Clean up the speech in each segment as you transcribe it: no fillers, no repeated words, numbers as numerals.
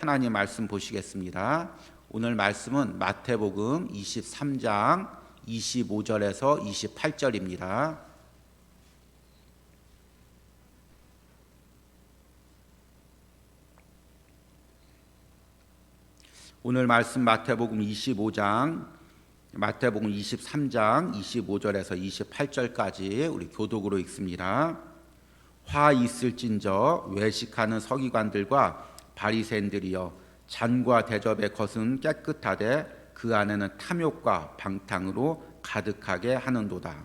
하나님 말씀 보시겠습니다. 오늘 말씀은 마태복음 23장 25절에서 28절입니다. 오늘 말씀 마태복음 23장 25절에서 28절까지 우리 교독으로 읽습니다. 화 있을진저 외식하는 서기관들과 바리새인들이여, 잔과 대접의 것은 깨끗하되 그 안에는 탐욕과 방탕으로 가득하게 하는도다.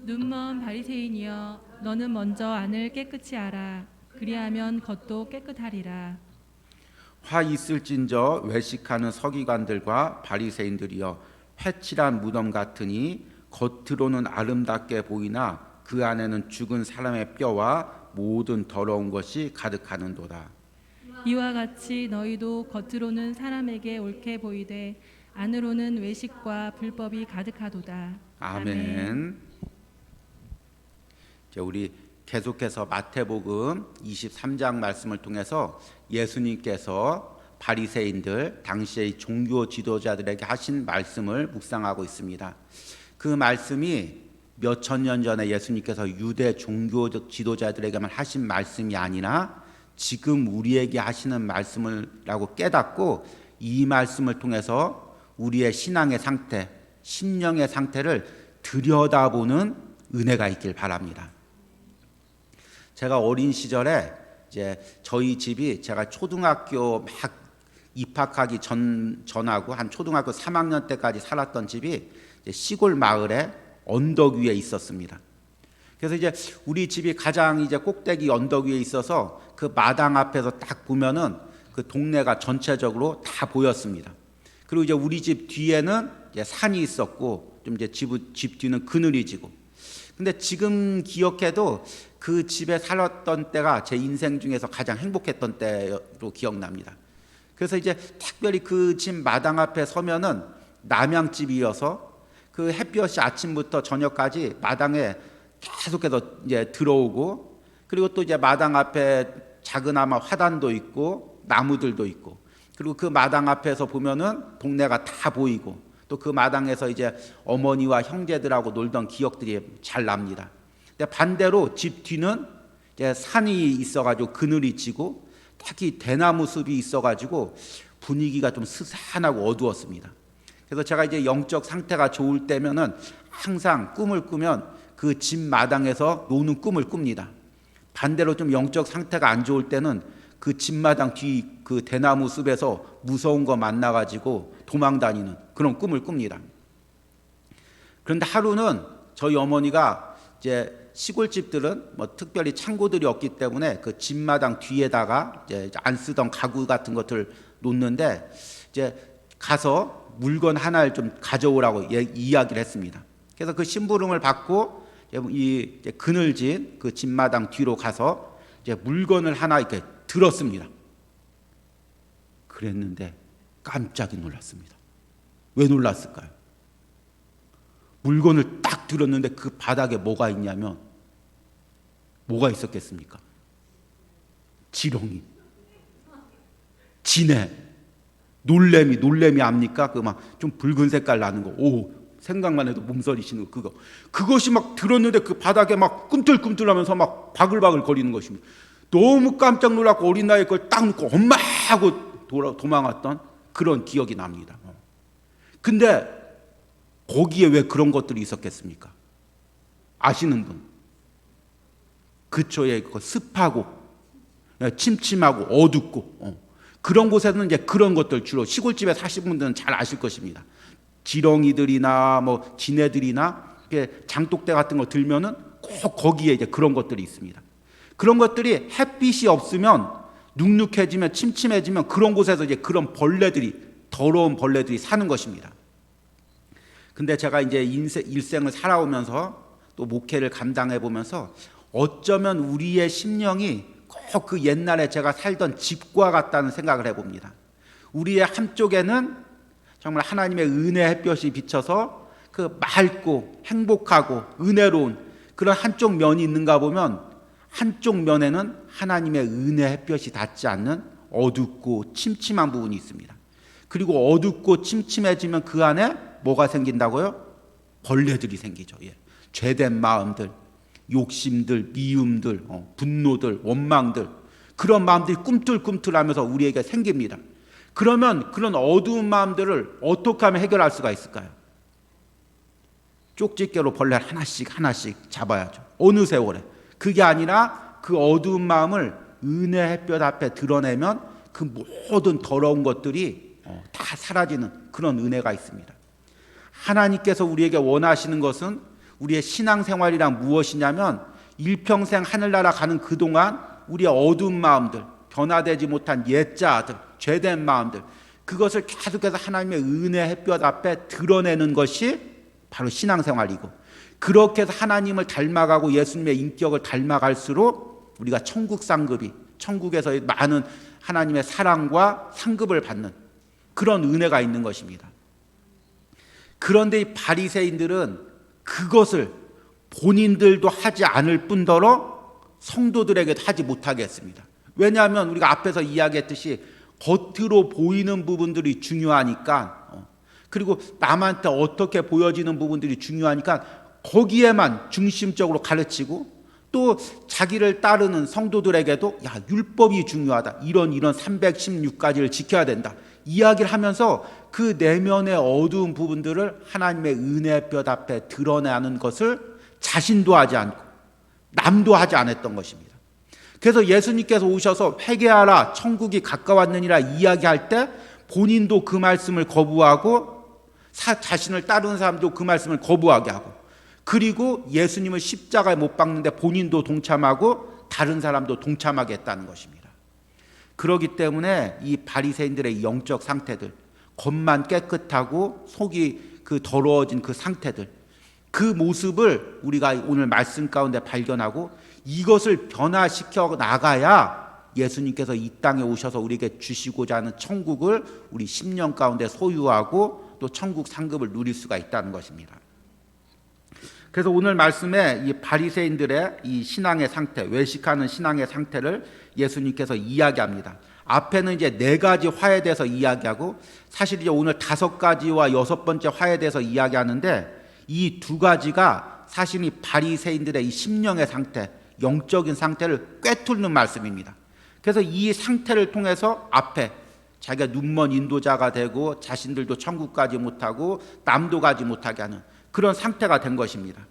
눈먼 바리새인이여, 너는 먼저 안을 깨끗이 하라. 그리하면 겉도 깨끗하리라. 화 있을진저 외식하는 서기관들과 바리새인들이여, 회칠한 무덤 같으니 겉으로는 아름답게 보이나 그 안에는 죽은 사람의 뼈와 모든 더러운 것이 가득하는도다. 이와 같이 너희도 겉으로는 사람에게 옳게 보이되 안으로는 외식과 불법이 가득하도다. 아멘. 이제 우리 계속해서 마태복음 23장 말씀을 통해서 예수님께서 바리새인들, 당시의 종교 지도자들에게 하신 말씀을 묵상하고 있습니다. 그 말씀이 몇천 년 전에 예수님께서 유대 종교 지도자들에게만 하신 말씀이 아니라 지금 우리에게 하시는 말씀이라고 깨닫고 이 말씀을 통해서 우리의 신앙의 상태, 심령의 상태를 들여다보는 은혜가 있길 바랍니다. 제가 어린 시절에 이제 저희 집이 제가 초등학교 막 입학하기 전하고 한 초등학교 3학년 때까지 살았던 집이 시골 마을에 언덕 위에 있었습니다. 그래서 이제 우리 집이 가장 이제 꼭대기 언덕 위에 있어서 그 마당 앞에서 딱 보면은 그 동네가 전체적으로 다 보였습니다. 그리고 이제 우리 집 뒤에는 이제 산이 있었고 좀 이제 집 뒤는 그늘이 지고. 근데 지금 기억해도 그 집에 살았던 때가 제 인생 중에서 가장 행복했던 때로 기억납니다. 그래서 이제 특별히 그 집 마당 앞에 서면은 남양집이어서 그 햇볕이 아침부터 저녁까지 마당에 계속해서 이제 들어오고, 그리고 또 이제 마당 앞에 작은아마 화단도 있고 나무들도 있고, 그리고 그 마당 앞에서 보면은 동네가 다 보이고, 또 그 마당에서 이제 어머니와 형제들하고 놀던 기억들이 잘 납니다. 근데 반대로 집 뒤는 이제 산이 있어가지고 그늘이 지고, 특히 대나무 숲이 있어가지고 분위기가 좀 스산하고 어두웠습니다. 그래서 제가 이제 영적 상태가 좋을 때면은 항상 꿈을 꾸면 그 집 마당에서 노는 꿈을 꿉니다. 반대로 좀 영적 상태가 안 좋을 때는 그 집마당 뒤 그 대나무 숲에서 무서운 거 만나가지고 도망다니는 그런 꿈을 꿉니다. 그런데 하루는 저희 어머니가 이제 시골집들은 뭐 특별히 창고들이 없기 때문에 그 집마당 뒤에다가 이제 안 쓰던 가구 같은 것들 놓는데, 이제 가서 물건 하나를 좀 가져오라고 이야기를 했습니다. 그래서 그 심부름을 받고 이 그늘진 그 집마당 뒤로 가서 이제 물건을 하나 이렇게 들었습니다. 그랬는데 깜짝이 놀랐습니다. 왜 놀랐을까요? 물건을 딱 들었는데 그 바닥에 뭐가 있냐면, 뭐가 있었겠습니까? 지렁이, 지네, 놀래미 압니까? 그 막 좀 붉은 색깔 나는 거. 오, 생각만 해도 몸서리 치는 거. 그것이 막 들었는데 그 바닥에 막 꿈틀꿈틀하면서 막 바글바글 거리는 것입니다. 너무 깜짝 놀랐고 어린 나이에 그걸 딱 놓고 엄마 하고 도망왔던 그런 기억이 납니다. 근데 거기에 왜 그런 것들이 있었겠습니까? 아시는 분? 그초에 습하고 침침하고 어둡고 그런 곳에는 이제 그런 것들, 주로 시골집에 사신 분들은 잘 아실 것입니다. 지렁이들이나 뭐 지네들이나 장독대 같은 거 들면은 꼭 거기에 이제 그런 것들이 있습니다. 그런 것들이 햇빛이 없으면 눅눅해지면 침침해지면 그런 곳에서 이제 그런 벌레들이, 더러운 벌레들이 사는 것입니다. 근데 제가 이제 일생을 살아오면서 또 목회를 감당해 보면서 어쩌면 우리의 심령이 꼭 그 옛날에 제가 살던 집과 같다는 생각을 해봅니다. 우리의 한쪽에는 정말 하나님의 은혜 햇볕이 비쳐서 그 맑고 행복하고 은혜로운 그런 한쪽 면이 있는가 보면, 한쪽 면에는 하나님의 은혜 햇볕이 닿지 않는 어둡고 침침한 부분이 있습니다. 그리고 어둡고 침침해지면 그 안에 뭐가 생긴다고요? 벌레들이 생기죠. 예. 죄된 마음들, 욕심들, 미움들, 분노들, 원망들, 그런 마음들이 꿈틀꿈틀하면서 우리에게 생깁니다. 그러면 그런 어두운 마음들을 어떻게 하면 해결할 수가 있을까요? 쪽집게로 벌레를 하나씩 잡아야죠. 어느 세월에. 그게 아니라 그 어두운 마음을 은혜 햇볕 앞에 드러내면 그 모든 더러운 것들이 다 사라지는 그런 은혜가 있습니다. 하나님께서 우리에게 원하시는 것은 우리의 신앙생활이란 무엇이냐면 일평생 하늘나라 가는 그동안 우리의 어두운 마음들, 변화되지 못한 옛자들, 죄된 마음들, 그것을 계속해서 하나님의 은혜 햇볕 앞에 드러내는 것이 바로 신앙생활이고, 그렇게 해서 하나님을 닮아가고 예수님의 인격을 닮아갈수록 우리가 천국 상급이, 천국에서의 많은 하나님의 사랑과 상급을 받는 그런 은혜가 있는 것입니다. 그런데 이 바리새인들은 그것을 본인들도 하지 않을 뿐더러 성도들에게도 하지 못하게 했습니다. 왜냐하면 우리가 앞에서 이야기했듯이 겉으로 보이는 부분들이 중요하니까, 그리고 남한테 어떻게 보여지는 부분들이 중요하니까 거기에만 중심적으로 가르치고, 또 자기를 따르는 성도들에게도 야, 율법이 중요하다, 이런 316가지를 지켜야 된다 이야기를 하면서 그 내면의 어두운 부분들을 하나님의 은혜볕 앞에 드러내는 것을 자신도 하지 않고 남도 하지 않았던 것입니다. 그래서 예수님께서 오셔서 회개하라 천국이 가까웠느니라 이야기할 때 본인도 그 말씀을 거부하고 자신을 따르는 사람도 그 말씀을 거부하게 하고, 그리고 예수님을 십자가에 못 박는데 본인도 동참하고 다른 사람도 동참하게 했다는 것입니다. 그렇기 때문에 이 바리새인들의 영적 상태들, 겉만 깨끗하고 속이 그 더러워진 그 상태들, 그 모습을 우리가 오늘 말씀 가운데 발견하고 이것을 변화시켜 나가야 예수님께서 이 땅에 오셔서 우리에게 주시고자 하는 천국을 우리 10년 가운데 소유하고 또 천국 상급을 누릴 수가 있다는 것입니다. 그래서 오늘 말씀에 이 바리새인들의 이 신앙의 상태, 외식하는 신앙의 상태를 예수님께서 이야기합니다. 앞에는 이제 4가지 화에 대해서 이야기하고, 사실 이제 오늘 5가지와 6번째 화에 대해서 이야기하는데, 이 2가지가 사실 이 바리새인들의 이 심령의 상태, 영적인 상태를 꿰뚫는 말씀입니다. 그래서 이 상태를 통해서 앞에 자기가 눈먼 인도자가 되고 자신들도 천국 가지 못하고 남도 가지 못하게 하는 그런 상태가 된 것입니다.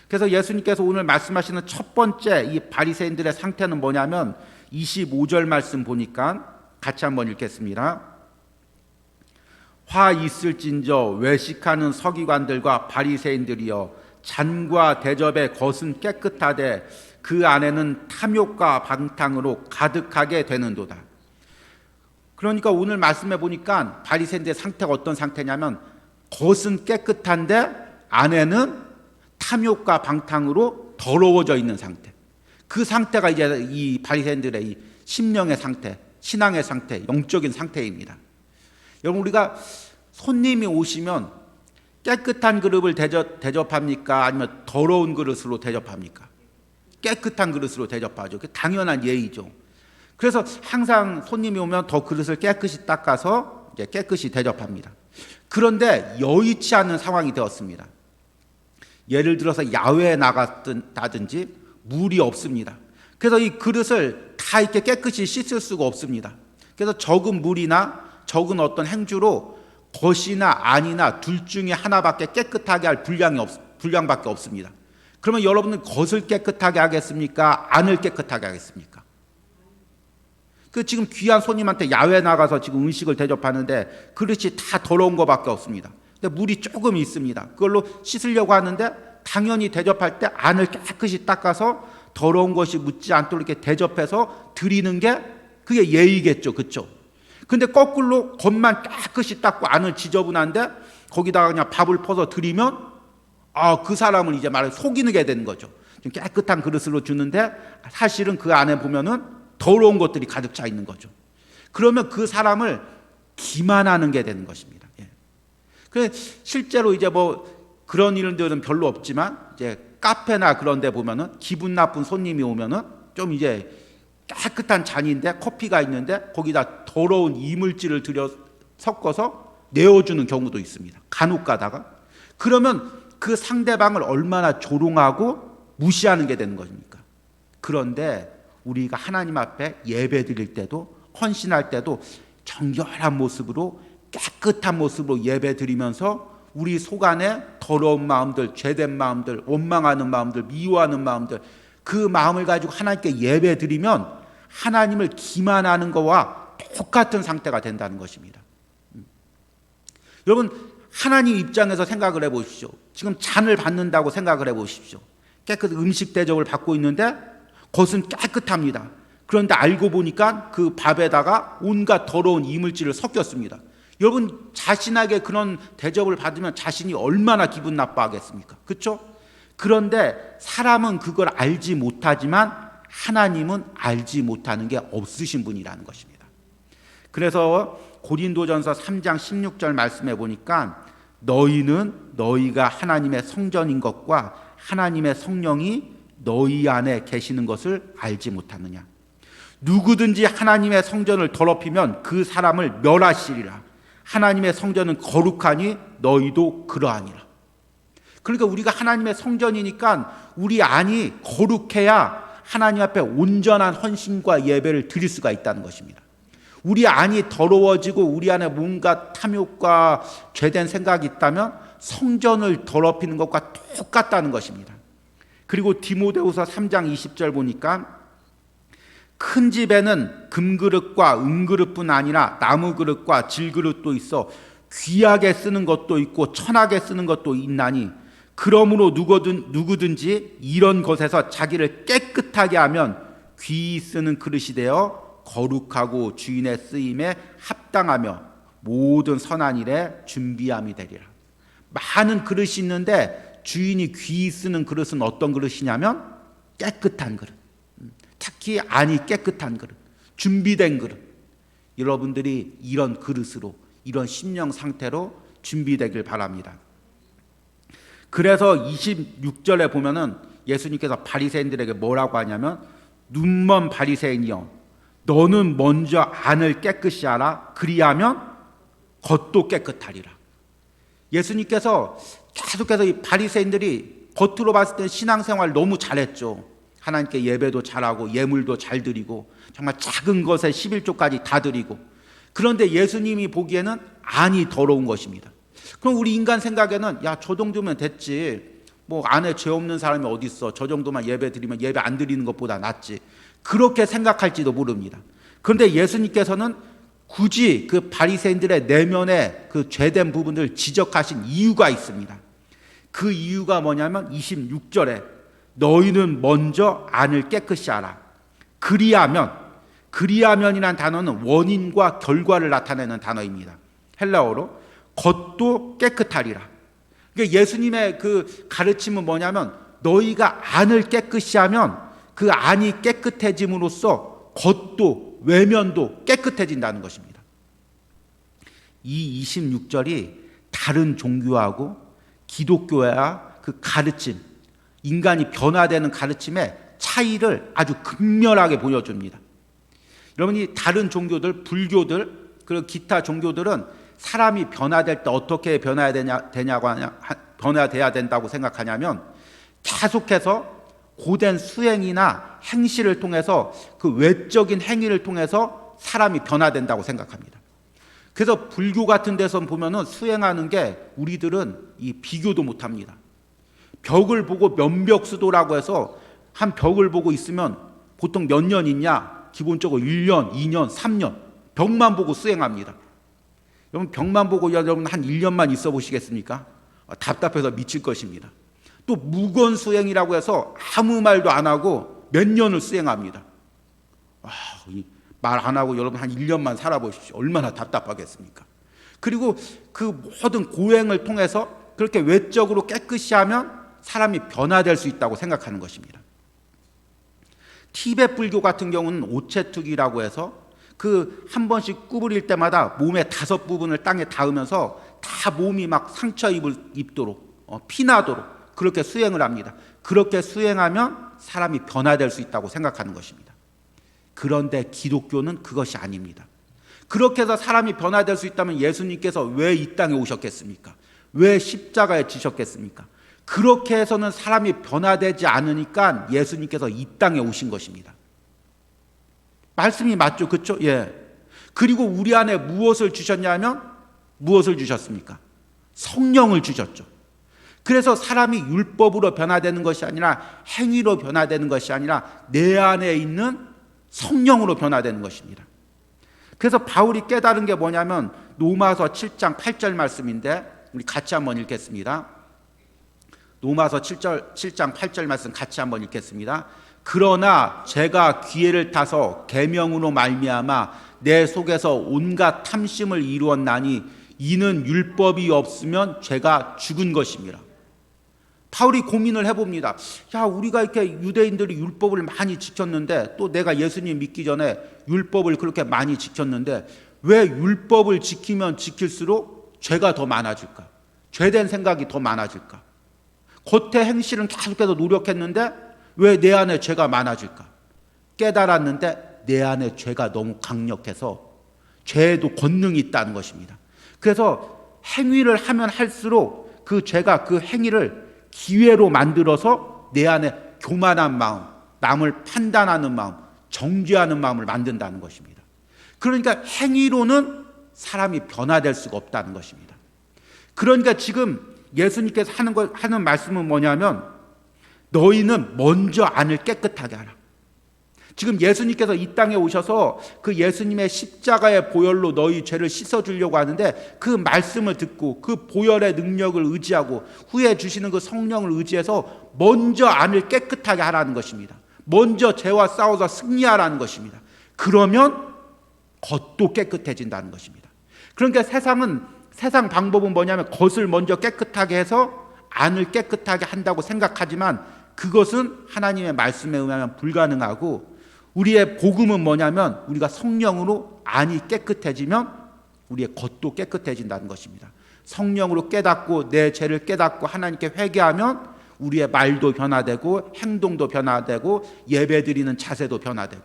그래서 예수님께서 오늘 말씀하시는 첫 번째 이 바리새인들의 상태는 뭐냐면 25절 말씀 보니까 같이 한번 읽겠습니다. 화 있을진저 외식하는 서기관들과 바리새인들이여, 잔과 대접의 겉은 깨끗하되 그 안에는 탐욕과 방탕으로 가득하게 되는도다. 그러니까 오늘 말씀해 보니까 바리새인들의 상태가 어떤 상태냐면 겉은 깨끗한데 안에는 탐욕과 방탕으로 더러워져 있는 상태. 그 상태가 이제 이 바리새인들의 이 심령의 상태, 신앙의 상태, 영적인 상태입니다. 여러분, 우리가 손님이 오시면 깨끗한 그릇을 대접합니까? 아니면 더러운 그릇으로 대접합니까? 깨끗한 그릇으로 대접하죠. 그게 당연한 예의죠. 그래서 항상 손님이 오면 더 그릇을 깨끗이 닦아서 이제 깨끗이 대접합니다. 그런데 여의치 않은 상황이 되었습니다. 예를 들어서 야외에 나갔다든지 물이 없습니다. 그래서 이 그릇을 다 이렇게 깨끗이 씻을 수가 없습니다. 그래서 적은 물이나 적은 어떤 행주로 겉이나 안이나 둘 중에 하나밖에 깨끗하게 할 분량밖에 없습니다. 그러면 여러분은 겉을 깨끗하게 하겠습니까? 안을 깨끗하게 하겠습니까? 그 지금 귀한 손님한테 야외 나가서 지금 음식을 대접하는데 그릇이 다 더러운 것밖에 없습니다. 근데 물이 조금 있습니다. 그걸로 씻으려고 하는데 당연히 대접할 때 안을 깨끗이 닦아서 더러운 것이 묻지 않도록 이렇게 대접해서 드리는 게 그게 예의겠죠. 그렇죠? 근데 거꾸로 겉만 깨끗이 닦고 안을 지저분한데 거기다가 그냥 밥을 퍼서 드리면 그 사람을 이제 말해 속이게 되는 거죠. 좀 깨끗한 그릇으로 주는데 사실은 그 안에 보면은 더러운 것들이 가득 차 있는 거죠. 그러면 그 사람을 기만하는 게 되는 것입니다. 예. 그래서 실제로 이제 뭐 그런 일들은 별로 없지만 이제 카페나 그런 데 보면은 기분 나쁜 손님이 오면은 좀 이제 깨끗한 잔인데 커피가 있는데 거기다 더러운 이물질을 들여 섞어서 내어주는 경우도 있습니다. 간혹 가다가. 그러면 그 상대방을 얼마나 조롱하고 무시하는 게 되는 것입니까? 그런데 우리가 하나님 앞에 예배 드릴 때도 헌신할 때도 정결한 모습으로 깨끗한 모습으로 예배 드리면서 우리 속 안에 더러운 마음들, 죄된 마음들, 원망하는 마음들, 미워하는 마음들, 그 마음을 가지고 하나님께 예배 드리면 하나님을 기만하는 것과 똑같은 상태가 된다는 것입니다. 여러분, 하나님 입장에서 생각을 해보십시오. 지금 잔을 받는다고 생각을 해보십시오. 깨끗한 음식 대접을 받고 있는데 겉은 깨끗합니다. 그런데 알고 보니까 그 밥에다가 온갖 더러운 이물질을 섞였습니다. 여러분, 자신에게 그런 대접을 받으면 자신이 얼마나 기분 나빠하겠습니까? 그렇죠? 그런데 사람은 그걸 알지 못하지만 하나님은 알지 못하는 게 없으신 분이라는 것입니다. 그래서 고린도전서 3장 16절 말씀해 보니까 너희는 너희가 하나님의 성전인 것과 하나님의 성령이 너희 안에 계시는 것을 알지 못하느냐. 누구든지 하나님의 성전을 더럽히면 그 사람을 멸하시리라. 하나님의 성전은 거룩하니 너희도 그러하니라. 그러니까 우리가 하나님의 성전이니까 우리 안이 거룩해야 하나님 앞에 온전한 헌신과 예배를 드릴 수가 있다는 것입니다. 우리 안이 더러워지고 우리 안에 뭔가 탐욕과 죄된 생각이 있다면 성전을 더럽히는 것과 똑같다는 것입니다. 그리고 디모데후서 3장 20절 보니까 큰 집에는 금그릇과 은그릇뿐 아니라 나무그릇과 질그릇도 있어 귀하게 쓰는 것도 있고 천하게 쓰는 것도 있나니 그러므로 누구든지 이런 것에서 자기를 깨끗하게 하면 귀히 쓰는 그릇이 되어 거룩하고 주인의 쓰임에 합당하며 모든 선한 일에 준비함이 되리라. 많은 그릇이 있는데 주인이 귀히 쓰는 그릇은 어떤 그릇이냐면 깨끗한 그릇, 특히 안이 깨끗한 그릇, 준비된 그릇. 여러분들이 이런 그릇으로, 이런 심령 상태로 준비되길 바랍니다. 그래서 26절에 보면은 예수님께서 바리새인들에게 뭐라고 하냐면 눈먼 바리새인이여 너는 먼저 안을 깨끗이 하라. 그리하면 겉도 깨끗하리라. 예수님께서 계속해서 이 바리새인들이 겉으로 봤을 때 신앙생활 너무 잘했죠. 하나님께 예배도 잘하고 예물도 잘 드리고 정말 작은 것에 11조까지 다 드리고. 그런데 예수님이 보기에는 안이 더러운 것입니다. 그럼 우리 인간 생각에는 야, 저 정도면 됐지. 뭐 안에 죄 없는 사람이 어디 있어. 저 정도만 예배 드리면 예배 안 드리는 것보다 낫지. 그렇게 생각할지도 모릅니다. 그런데 예수님께서는 굳이 그 바리새인들의 내면의 그 죄된 부분을 지적하신 이유가 있습니다. 그 이유가 뭐냐면 26절에 너희는 먼저 안을 깨끗이 하라. 그리하면이란 단어는 원인과 결과를 나타내는 단어입니다. 헬라어로 겉도 깨끗하리라. 그러니까 예수님의 그 가르침은 뭐냐면 너희가 안을 깨끗이 하면 그 안이 깨끗해짐으로써 겉도 외면도 깨끗해진다는 것입니다. 이 26절이 다른 종교하고 기독교와 그 가르침, 인간이 변화되는 가르침의 차이를 아주 극명하게 보여줍니다. 여러분이 다른 종교들, 불교들, 그리고 기타 종교들은 사람이 변화될 때 어떻게 변화돼야 된다고 생각하냐면 계속해서 고된 수행이나 행실을 통해서 그 외적인 행위를 통해서 사람이 변화된다고 생각합니다. 그래서 불교 같은 데서 보면은 수행하는 게 우리들은 이 비교도 못합니다. 벽을 보고 면벽수도라고 해서 한 벽을 보고 있으면 보통 몇 년 있냐? 기본적으로 1년, 2년, 3년 벽만 보고 수행합니다. 여러분 벽만 보고 여러분 한 1년만 있어 보시겠습니까? 답답해서 미칠 것입니다. 또 무건 수행이라고 해서 아무 말도 안 하고 몇 년을 수행합니다. 말 안 하고 여러분 한 1년만 살아보십시오. 얼마나 답답하겠습니까? 그리고 그 모든 고행을 통해서 그렇게 외적으로 깨끗이 하면 사람이 변화될 수 있다고 생각하는 것입니다. 티베트 불교 같은 경우는 오체투기라고 해서 그 한 번씩 구부릴 때마다 몸의 5부분을 땅에 닿으면서 다 몸이 막 상처 입도록 피나도록 그렇게 수행을 합니다. 그렇게 수행하면 사람이 변화될 수 있다고 생각하는 것입니다. 그런데 기독교는 그것이 아닙니다. 그렇게 해서 사람이 변화될 수 있다면 예수님께서 왜 이 땅에 오셨겠습니까? 왜 십자가에 지셨겠습니까? 그렇게 해서는 사람이 변화되지 않으니까 예수님께서 이 땅에 오신 것입니다. 말씀이 맞죠? 그렇죠? 예. 그리고 우리 안에 무엇을 주셨냐면 무엇을 주셨습니까? 성령을 주셨죠. 그래서 사람이 율법으로 변화되는 것이 아니라 행위로 변화되는 것이 아니라 내 안에 있는 성령으로 변화되는 것입니다. 그래서 바울이 깨달은 게 뭐냐면 로마서 7장 8절 말씀인데 우리 같이 한번 읽겠습니다. 로마서 7장 8절 말씀 같이 한번 읽겠습니다. 그러나 제가 기회를 타서 계명으로 말미암아 내 속에서 온갖 탐심을 이루었나니 이는 율법이 없으면 죄가 죽은 것입니다. 바울이 고민을 해봅니다. 야, 우리가 이렇게 유대인들이 율법을 많이 지켰는데 또 내가 예수님 믿기 전에 율법을 그렇게 많이 지켰는데 왜 율법을 지키면 지킬수록 죄가 더 많아질까? 죄된 생각이 더 많아질까? 겉의 행실은 계속해서 노력했는데 왜 내 안에 죄가 많아질까? 깨달았는데 내 안에 죄가 너무 강력해서 죄에도 권능이 있다는 것입니다. 그래서 행위를 하면 할수록 그 죄가 그 행위를 기회로 만들어서 내 안에 교만한 마음, 남을 판단하는 마음, 정죄하는 마음을 만든다는 것입니다. 그러니까 행위로는 사람이 변화될 수가 없다는 것입니다. 그러니까 지금 예수님께서 하는 말씀은 뭐냐면 너희는 먼저 안을 깨끗하게 하라. 지금 예수님께서 이 땅에 오셔서 그 예수님의 십자가의 보혈로 너희 죄를 씻어주려고 하는데 그 말씀을 듣고 그 보혈의 능력을 의지하고 후에 주시는 그 성령을 의지해서 먼저 안을 깨끗하게 하라는 것입니다. 먼저 죄와 싸워서 승리하라는 것입니다. 그러면 겉도 깨끗해진다는 것입니다. 그러니까 세상 방법은 뭐냐면 겉을 먼저 깨끗하게 해서 안을 깨끗하게 한다고 생각하지만 그것은 하나님의 말씀에 의하면 불가능하고 우리의 복음은 뭐냐면 우리가 성령으로 안이 깨끗해지면 우리의 겉도 깨끗해진다는 것입니다. 성령으로 깨닫고 내 죄를 깨닫고 하나님께 회개하면 우리의 말도 변화되고 행동도 변화되고 예배드리는 자세도 변화되고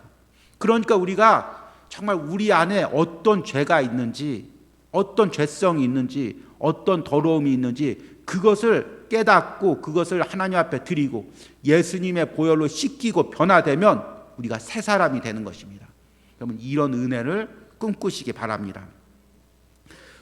그러니까 우리가 정말 우리 안에 어떤 죄가 있는지 어떤 죄성이 있는지 어떤 더러움이 있는지 그것을 깨닫고 그것을 하나님 앞에 드리고 예수님의 보혈로 씻기고 변화되면 우리가 새 사람이 되는 것입니다. 여러분 이런 은혜를 꿈꾸시기 바랍니다.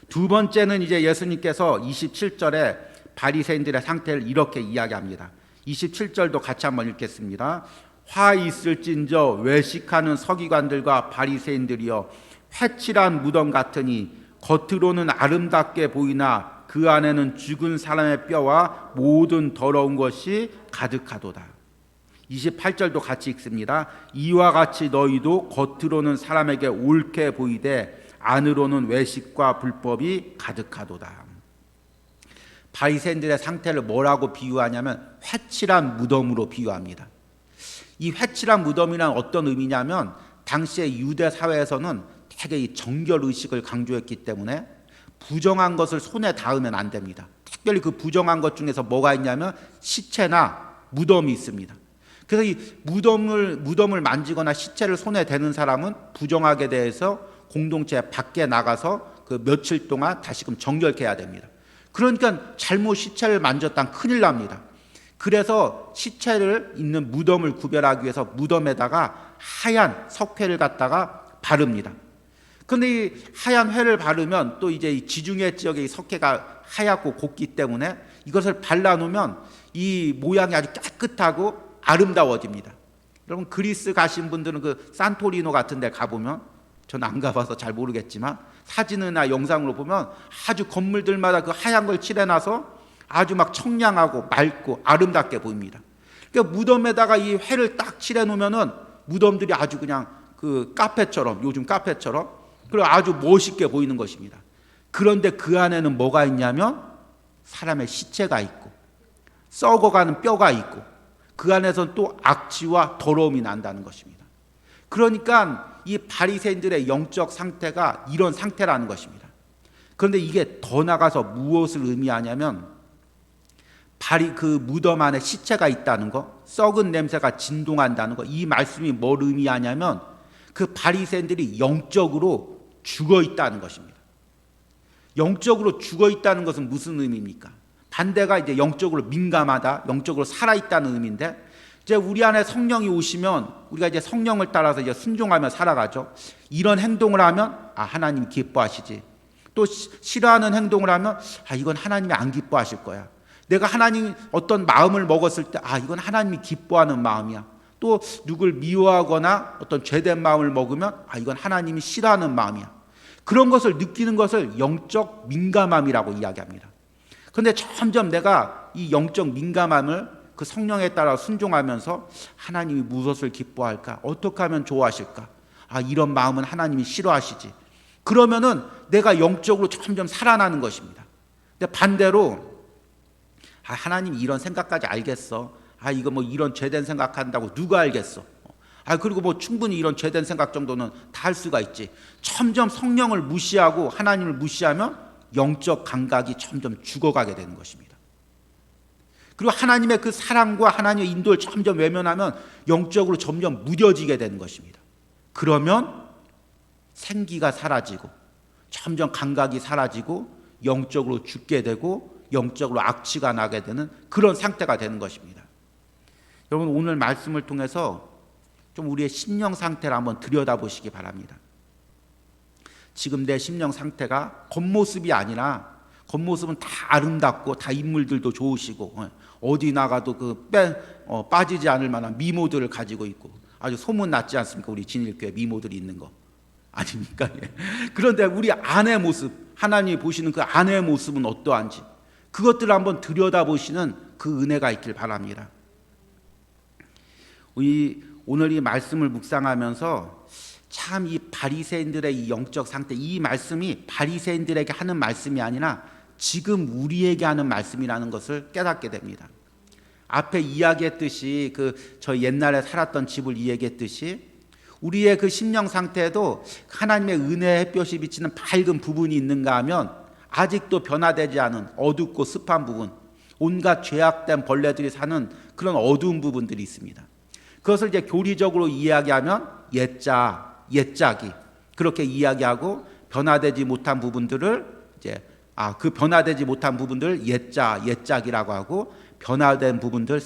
두 번째는 이제 예수님께서 27절에 바리새인들의 상태를 이렇게 이야기합니다. 27절도 같이 한번 읽겠습니다. 화 있을진저 외식하는 서기관들과 바리새인들이여 회칠한 무덤 같으니 겉으로는 아름답게 보이나 그 안에는 죽은 사람의 뼈와 모든 더러운 것이 가득하도다. 28절도 같이 읽습니다. 이와 같이 너희도 겉으로는 사람에게 옳게 보이되 안으로는 외식과 불법이 가득하도다. 바리새인들의 상태를 뭐라고 비유하냐면 회칠한 무덤으로 비유합니다. 이 회칠한 무덤이란 어떤 의미냐면 당시의 유대 사회에서는 되게 이 정결 의식을 강조했기 때문에 부정한 것을 손에 닿으면 안 됩니다. 특별히 그 부정한 것 중에서 뭐가 있냐면 시체나 무덤이 있습니다. 그래서 이 무덤을 만지거나 시체를 손에 대는 사람은 부정하게 대해서 공동체 밖에 나가서 그 며칠 동안 다시금 정결케 해야 됩니다. 그러니까 잘못 시체를 만졌다면 큰일 납니다. 그래서 시체를 있는 무덤을 구별하기 위해서 무덤에다가 하얀 석회를 갖다가 바릅니다. 그런데 이 하얀 회를 바르면 또 이제 이 지중해 지역의 이 석회가 하얗고 곱기 때문에 이것을 발라놓으면 이 모양이 아주 깨끗하고 아름다워집니다. 여러분 그리스 가신 분들은 그 산토리노 같은 데 가보면 저는 안 가봐서 잘 모르겠지만 사진이나 영상으로 보면 아주 건물들마다 그 하얀 걸 칠해놔서 아주 막 청량하고 맑고 아름답게 보입니다. 그러니까 무덤에다가 이 회를 딱 칠해놓으면은 무덤들이 아주 그냥 그 카페처럼 요즘 카페처럼 그리고 아주 멋있게 보이는 것입니다. 그런데 그 안에는 뭐가 있냐면 사람의 시체가 있고 썩어가는 뼈가 있고 그 안에서는 또 악취와 더러움이 난다는 것입니다. 그러니까 이 바리새인들의 영적 상태가 이런 상태라는 것입니다. 그런데 이게 더 나가서 무엇을 의미하냐면 그 무덤 안에 시체가 있다는 거, 썩은 냄새가 진동한다는 거, 이 말씀이 뭘 의미하냐면 그 바리새인들이 영적으로 죽어 있다는 것입니다. 영적으로 죽어 있다는 것은 무슨 의미입니까? 반대가 이제 영적으로 민감하다, 영적으로 살아 있다는 의미인데, 이제 우리 안에 성령이 오시면 우리가 이제 성령을 따라서 이제 순종하며 살아가죠. 이런 행동을 하면 하나님이 기뻐하시지. 또 싫어하는 행동을 하면 이건 하나님이 안 기뻐하실 거야. 내가 하나님 어떤 마음을 먹었을 때 이건 하나님이 기뻐하는 마음이야. 또 누굴 미워하거나 어떤 죄된 마음을 먹으면 이건 하나님이 싫어하는 마음이야. 그런 것을 느끼는 것을 영적 민감함이라고 이야기합니다. 그런데 점점 내가 이 영적 민감함을 그 성령에 따라 순종하면서 하나님이 무엇을 기뻐할까? 어떻게 하면 좋아하실까? 이런 마음은 하나님이 싫어하시지. 그러면은 내가 영적으로 점점 살아나는 것입니다. 근데 반대로 하나님이 이런 생각까지 알겠어. 이거 뭐 이런 죄된 생각한다고 누가 알겠어. 그리고 뭐 충분히 이런 죄된 생각 정도는 다 할 수가 있지. 점점 성령을 무시하고 하나님을 무시하면 영적 감각이 점점 죽어가게 되는 것입니다. 그리고 하나님의 그 사랑과 하나님의 인도를 점점 외면하면 영적으로 점점 무뎌지게 되는 것입니다. 그러면 생기가 사라지고 점점 감각이 사라지고 영적으로 죽게 되고 영적으로 악취가 나게 되는 그런 상태가 되는 것입니다. 여러분, 오늘 말씀을 통해서 좀 우리의 심령 상태를 한번 들여다보시기 바랍니다. 지금 내 심령 상태가 겉모습이 아니라, 겉모습은 다 아름답고 다 인물들도 좋으시고 어디 나가도 빠지지 않을 만한 미모들을 가지고 있고 아주 소문났지 않습니까? 우리 진일교회 미모들이 있는 거 아닙니까? 그런데 우리 안의 모습, 하나님이 보시는 그 안의 모습은 어떠한지 그것들을 한번 들여다보시는 그 은혜가 있길 바랍니다. 오늘 이 말씀을 묵상하면서 참 이 바리새인들의 이 영적 상태, 이 말씀이 바리새인들에게 하는 말씀이 아니라 지금 우리에게 하는 말씀이라는 것을 깨닫게 됩니다. 앞에 이야기했듯이 저 옛날에 살았던 집을 이야기했듯이 우리의 그 심령 상태에도 하나님의 은혜의 햇볕이 비치는 밝은 부분이 있는가 하면 아직도 변화되지 않은 어둡고 습한 부분, 온갖 죄악된 벌레들이 사는 그런 어두운 부분들이 있습니다. 그것을 이제 교리적으로 이야기하면 옛자기 그렇게 이야기하고 변화되지 못한 부분들을 이제 그 변화되지 못한 부분들 옛작이라고 하고 변화된 부분들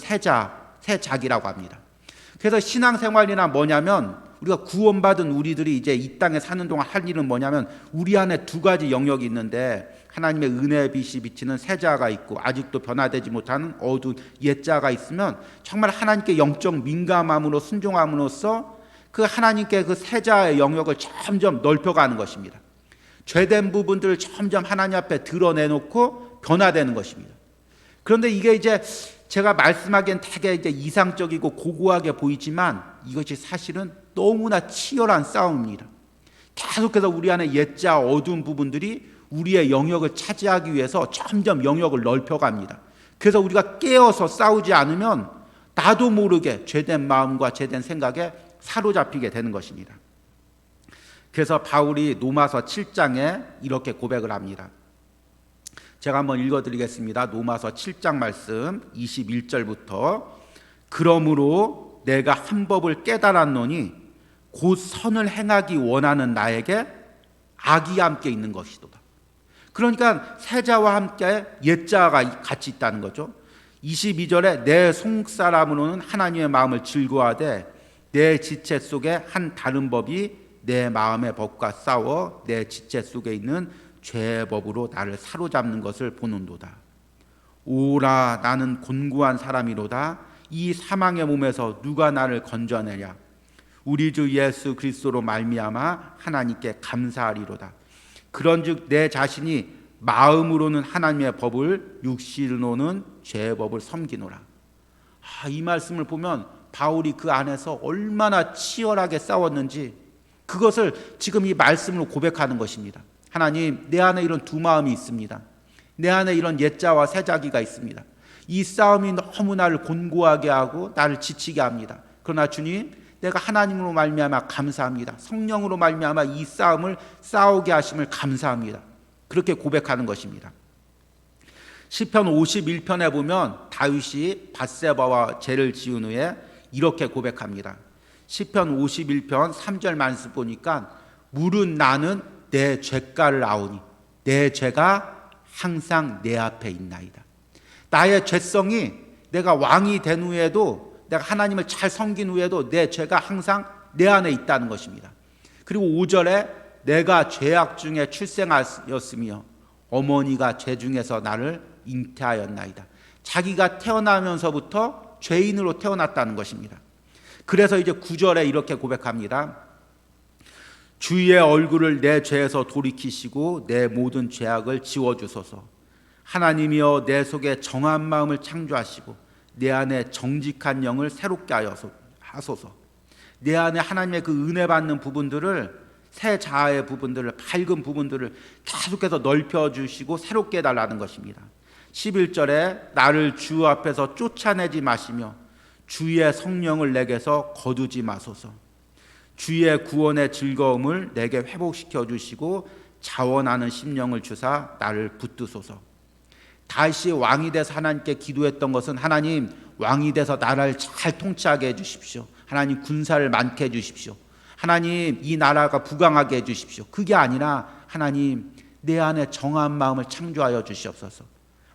새작이라고 합니다. 그래서 신앙생활이나 뭐냐면 우리가 구원받은 우리들이 이제 이 땅에 사는 동안 할 일은 뭐냐면 우리 안에 두 가지 영역이 있는데 하나님의 은혜의 빛이 비치는 새자가 있고 아직도 변화되지 못하는 어두운 옛자가 있으면 정말 하나님께 영적 민감함으로 순종함으로써 그 하나님께 그 새자의 영역을 점점 넓혀가는 것입니다. 죄된 부분들을 점점 하나님 앞에 드러내놓고 변화되는 것입니다. 그런데 이게 이제 제가 말씀하기엔 되게 이제 이상적이고 고고하게 보이지만 이것이 사실은 너무나 치열한 싸움입니다. 계속해서 우리 안에 옛자 어두운 부분들이 우리의 영역을 차지하기 위해서 점점 영역을 넓혀갑니다. 그래서 우리가 깨어서 싸우지 않으면 나도 모르게 죄된 마음과 죄된 생각에 사로잡히게 되는 것입니다. 그래서 바울이 로마서 7장에 이렇게 고백을 합니다. 제가 한번 읽어드리겠습니다. 로마서 7장 말씀 21절부터 그러므로 내가 한 법을 깨달았노니 곧 선을 행하기 원하는 나에게 악이 함께 있는 것이도다. 그러니까 새자와 함께 옛자가 같이 있다는 거죠. 22절에 내 속사람으로는 하나님의 마음을 즐거워하되 내 지체 속에 한 다른 법이 내 마음의 법과 싸워 내 지체 속에 있는 죄의 법으로 나를 사로잡는 것을 보는도다. 오라 나는 곤고한 사람이로다. 이 사망의 몸에서 누가 나를 건져내랴. 우리 주 예수 그리스도로 말미암아 하나님께 감사하리로다. 그런즉 내 자신이 마음으로는 하나님의 법을 육신으로는 죄의 법을 섬기노라. 이 말씀을 보면 바울이 그 안에서 얼마나 치열하게 싸웠는지 그것을 지금 이 말씀으로 고백하는 것입니다. 하나님, 내 안에 이런 두 마음이 있습니다. 내 안에 이런 옛자와 새자기가 있습니다. 이 싸움이 너무 나를 곤고하게 하고 나를 지치게 합니다. 그러나 주님, 내가 하나님으로 말미암아 감사합니다. 성령으로 말미암아 이 싸움을 싸우게 하심을 감사합니다. 그렇게 고백하는 것입니다. 시편 51편에 보면 다윗이 밧세바와 죄를 지은 후에 이렇게 고백합니다. 시편 51편 3절 말씀 보니까 물은 나는 내 죄가를 아오니 내 죄가 항상 내 앞에 있나이다. 나의 죄성이 내가 왕이 된 후에도 내가 하나님을 잘 섬긴 후에도 내 죄가 항상 내 안에 있다는 것입니다. 그리고 5절에 내가 죄악 중에 출생하였으며 어머니가 죄 중에서 나를 잉태하였나이다. 자기가 태어나면서부터 죄인으로 태어났다는 것입니다. 그래서 이제 9절에 이렇게 고백합니다. 주의 얼굴을 내 죄에서 돌이키시고 내 모든 죄악을 지워주소서. 하나님이여 내 속에 정한 마음을 창조하시고 내 안에 정직한 영을 새롭게 하소서. 내 안에 하나님의 그 은혜 받는 부분들을, 새 자아의 부분들을, 밝은 부분들을 계속해서 넓혀주시고 새롭게 해달라는 것입니다. 11절에 나를 주 앞에서 쫓아내지 마시며 주의 성령을 내게서 거두지 마소서. 주의 구원의 즐거움을 내게 회복시켜 주시고 자원하는 심령을 주사 나를 붙드소서. 다시 왕이 돼서 하나님께 기도했던 것은 하나님 왕이 돼서 나라를 잘 통치하게 해주십시오. 하나님 군사를 많게 해주십시오. 하나님 이 나라가 부강하게 해주십시오. 그게 아니라 하나님 내 안에 정한 마음을 창조하여 주시옵소서.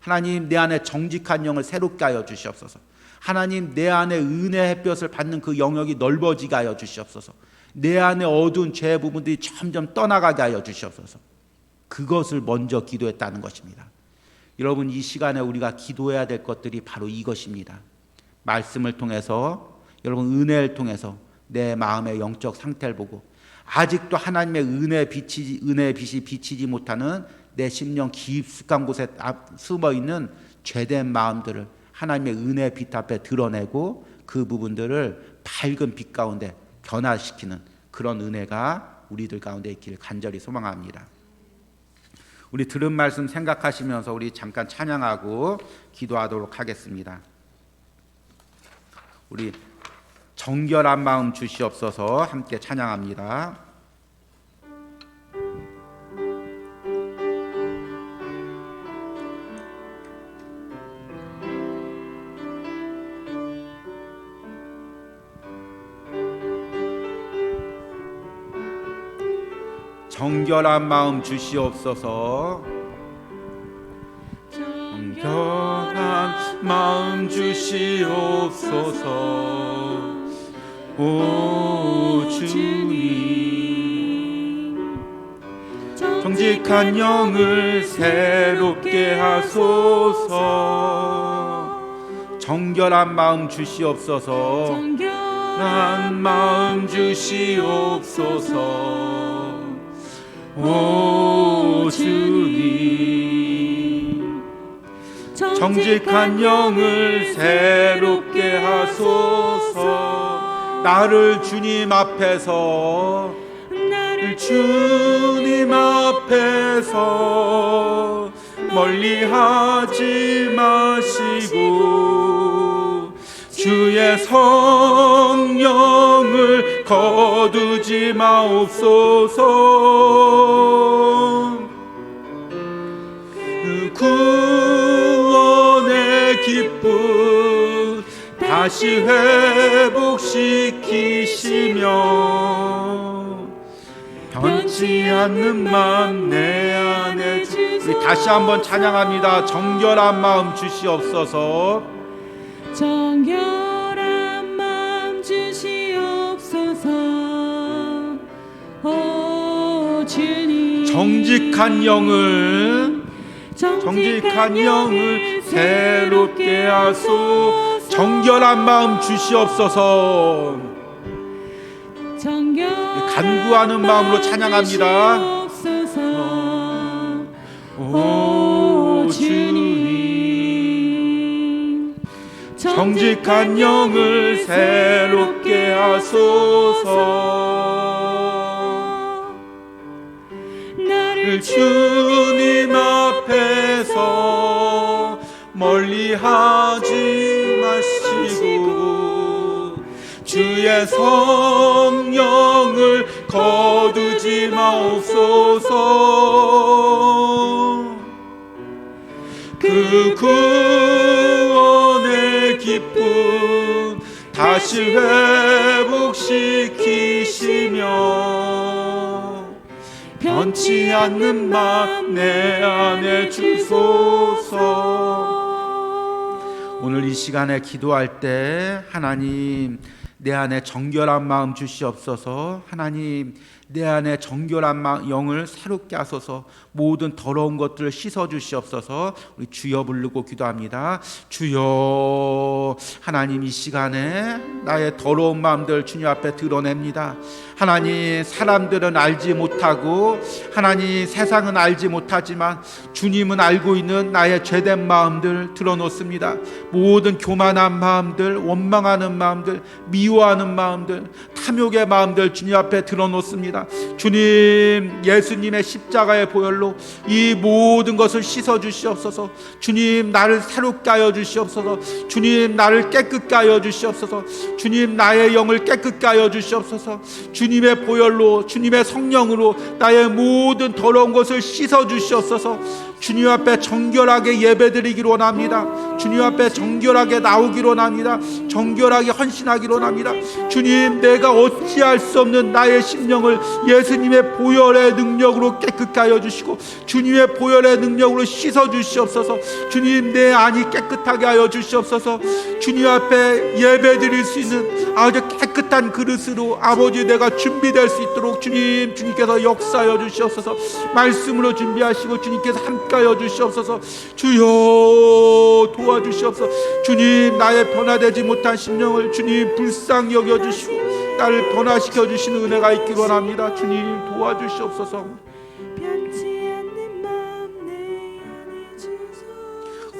하나님 내 안에 정직한 영을 새롭게 하여 주시옵소서. 하나님 내 안에 은혜의 햇볕을 받는 그 영역이 넓어지게 하여 주시옵소서. 내 안에 어두운 죄의 부분들이 점점 떠나가게 하여 주시옵소서. 그것을 먼저 기도했다는 것입니다. 여러분 이 시간에 우리가 기도해야 될 것들이 바로 이것입니다. 말씀을 통해서, 여러분 은혜를 통해서 내 마음의 영적 상태를 보고 아직도 하나님의 은혜의 빛이 비치지 못하는 내 심령 깊숙한 곳에 숨어있는 죄된 마음들을 하나님의 은혜의 빛 앞에 드러내고 그 부분들을 밝은 빛 가운데 변화시키는 그런 은혜가 우리들 가운데 있기를 간절히 소망합니다. 우리 들은 말씀 생각하시면서 우리 잠깐 찬양하고 기도하도록 하겠습니다. 우리 정결한 마음 주시옵소서 함께 찬양합니다. 정결한 마음 주시옵소서. 정결한 마음 주시옵소서. 오 주님, 정직한 영을 새롭게 하소서. 정결한 마음 주시옵소서. 정결한 마음 주시옵소서. 오 주님, 정직한 영을 새롭게 하소서. 나를 주님 앞에서, 나를 주님 앞에서 멀리하지 마시고 주의 성령을 거두지 마옵소서. 그 구원의 기쁨 다시 회복시키시며 변치 않는 마음 내 안에 우리 다시 한번 찬양합니다. 정결한 마음 주시옵소서. 정결한 마음 주시옵소서. 오 주님, 정직한 영을 새롭게 하소. 정결한 마음 주시옵소서. 간구하는 마음으로 찬양합니다. 오 주님, 정직한 영을 새롭게 하소서. 나를 주님 앞에서 멀리하지 마시고 주의 성령을 거두지 마옵소서. 그 구원의 기쁨 다시 회복시키시며 변치 않는 맘 내 안에 주소서. 오늘 이 시간에 기도할 때 하나님 내 안에 정결한 마음 주시옵소서. 하나님 내 안에 정결한 영을 새롭게 하소서. 모든 더러운 것들을 씻어 주시옵소서. 우리 주여 부르고 기도합니다. 주여. 하나님 이 시간에 나의 더러운 마음들 주님 앞에 드러냅니다. 하나님 사람들은 알지 못하고 하나님 세상은 알지 못하지만 주님은 알고 있는 나의 죄된 마음들 드러놓습니다. 모든 교만한 마음들, 원망하는 마음들, 미워하는 마음들, 탐욕의 마음들 주님 앞에 드러놓습니다. 주님 예수님의 십자가의 보혈로 이 모든 것을 씻어 주시옵소서. 주님 나를 새롭게 하여 주시옵소서. 주님 나를 깨끗게 하여 주시옵소서. 주님 나의 영을 깨끗게 하여 주시옵소서. 주님의 보혈로 주님의 성령으로 나의 모든 더러운 것을 씻어 주시옵소서. 주님 앞에 정결하게 예배드리기로 원합니다. 주님 앞에 정결하게 나오기로 원합니다. 정결하게 헌신하기로 원합니다. 주님 내가 어찌할 수 없는 나의 심령을 예수님의 보혈의 능력으로 깨끗게 하여 주시고 주님의 보혈의 능력으로 씻어 주시옵소서. 주님 내 안이 깨끗하게 하여 주시옵소서. 주님 앞에 예배드릴 수 있는 아주 깨끗한 그릇으로 아버지 내가 준비될 수 있도록 주님께서 역사하여 주시옵소서. 말씀으로 준비하시고 주님께서 함께하여 주시옵소서. 주여 도와주시옵소서. 주님 나의 변화되지 못한 심령을 주님 불쌍히 여겨주시고 나를 변화시켜 주시는 은혜가 있기를 원합니다. 주님 도와주시옵소서.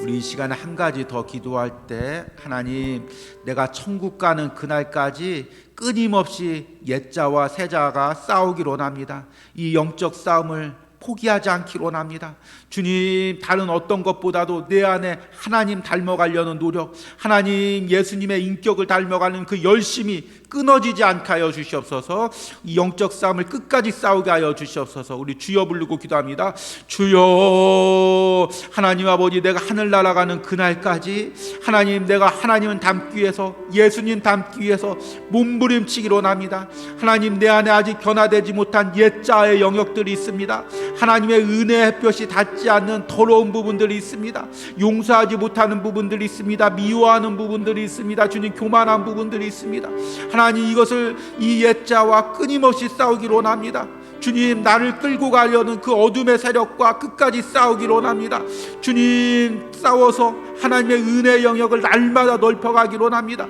우리 이 시간에 한 가지 더 기도할 때 하나님 내가 천국 가는 그날까지 끊임없이 옛자와 새자가 싸우기로 원합니다. 이 영적 싸움을 포기하지 않기로 원합니다. 주님 다른 어떤 것보다도 내 안에 하나님 닮아가려는 노력, 하나님 예수님의 인격을 닮아가는 그 열심이 끊어지지 않게 하여 주시옵소서. 이 영적 싸움을 끝까지 싸우게 하여 주시옵소서. 우리 주여 부르고 기도합니다. 주여. 하나님 아버지 내가 하늘 날아가는 그날까지 하나님 내가 하나님은 닮기 위해서 예수님 닮기 위해서 몸부림치기로 원합니다. 하나님 내 안에 아직 변화되지 못한 옛자의 영역들이 있습니다. 하나님의 은혜의 햇볕이 닿지 않는 더러운 부분들이 있습니다. 용서하지 못하는 부분들이 있습니다. 미워하는 부분들이 있습니다. 주님 교만한 부분들이 있습니다. 하나님 이것을 이 옛자와 끊임없이 싸우기로 원합니다. 주님 나를 끌고 가려는 그 어둠의 세력과 끝까지 싸우기로 원합니다. 주님 싸워서 하나님의 은혜의 영역을 날마다 넓혀가기로 원합니다.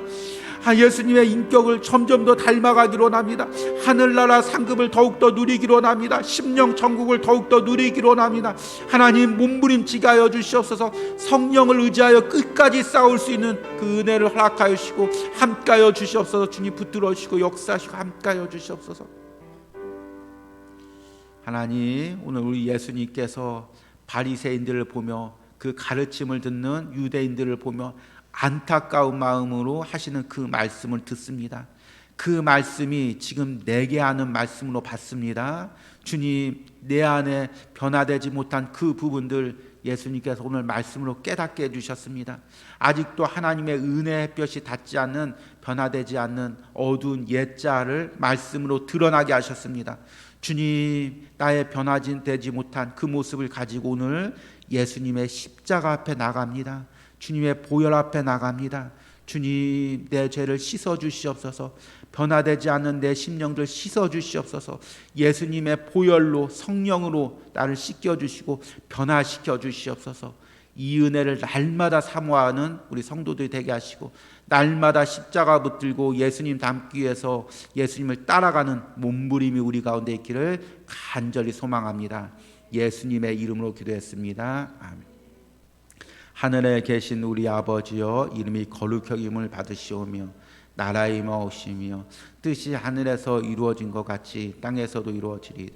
예수님의 인격을 점점 더 닮아가기로 원합니다. 하늘나라 상급을 더욱더 누리기로 원합니다. 심령 천국을 더욱더 누리기로 원합니다. 하나님 몸부림치게 하여 주시옵소서. 성령을 의지하여 끝까지 싸울 수 있는 그 은혜를 허락하여 주시고 함께하여 주시옵소서. 주님 붙들어 주시고 역사하시고 함께하여 주시옵소서. 하나님 오늘 우리 예수님께서 바리새인들을 보며 그 가르침을 듣는 유대인들을 보며 안타까운 마음으로 하시는 그 말씀을 듣습니다. 그 말씀이 지금 내게 하는 말씀으로 받습니다. 주님 내 안에 변화되지 못한 그 부분들 예수님께서 오늘 말씀으로 깨닫게 해주셨습니다. 아직도 하나님의 은혜의 햇볕이 닿지 않는 변화되지 않는 어두운 옛자를 말씀으로 드러나게 하셨습니다. 주님 나의 변화되지 못한 그 모습을 가지고 오늘 예수님의 십자가 앞에 나갑니다. 주님의 보혈 앞에 나갑니다. 주님 내 죄를 씻어 주시옵소서. 변화되지 않는 내 심령들 씻어 주시옵소서. 예수님의 보혈로 성령으로 나를 씻겨 주시고 변화시켜 주시옵소서. 이 은혜를 날마다 사모하는 우리 성도들이 되게 하시고 날마다 십자가 붙들고 예수님 닮기 위해서 예수님을 따라가는 몸부림이 우리 가운데 있기를 간절히 소망합니다. 예수님의 이름으로 기도했습니다. 아멘. 하늘에 계신 우리 아버지여 이름이 거룩하심을 받으시오며 나라의 임하오시며 뜻이 하늘에서 이루어진 것 같이 땅에서도 이루어지리.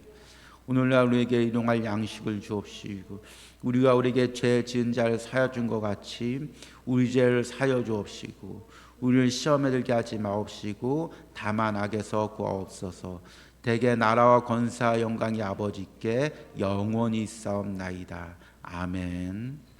오늘날 우리에게 일용할 양식을 주옵시고 우리가 우리에게 죄 지은 자를 사여 준 것 같이 우리 죄를 사여 주옵시고 우리를 시험에 들게 하지 마옵시고 다만 악에서 구하옵소서. 대개 나라와 권세와 영광이 아버지께 영원히 있사옵나이다. 아멘.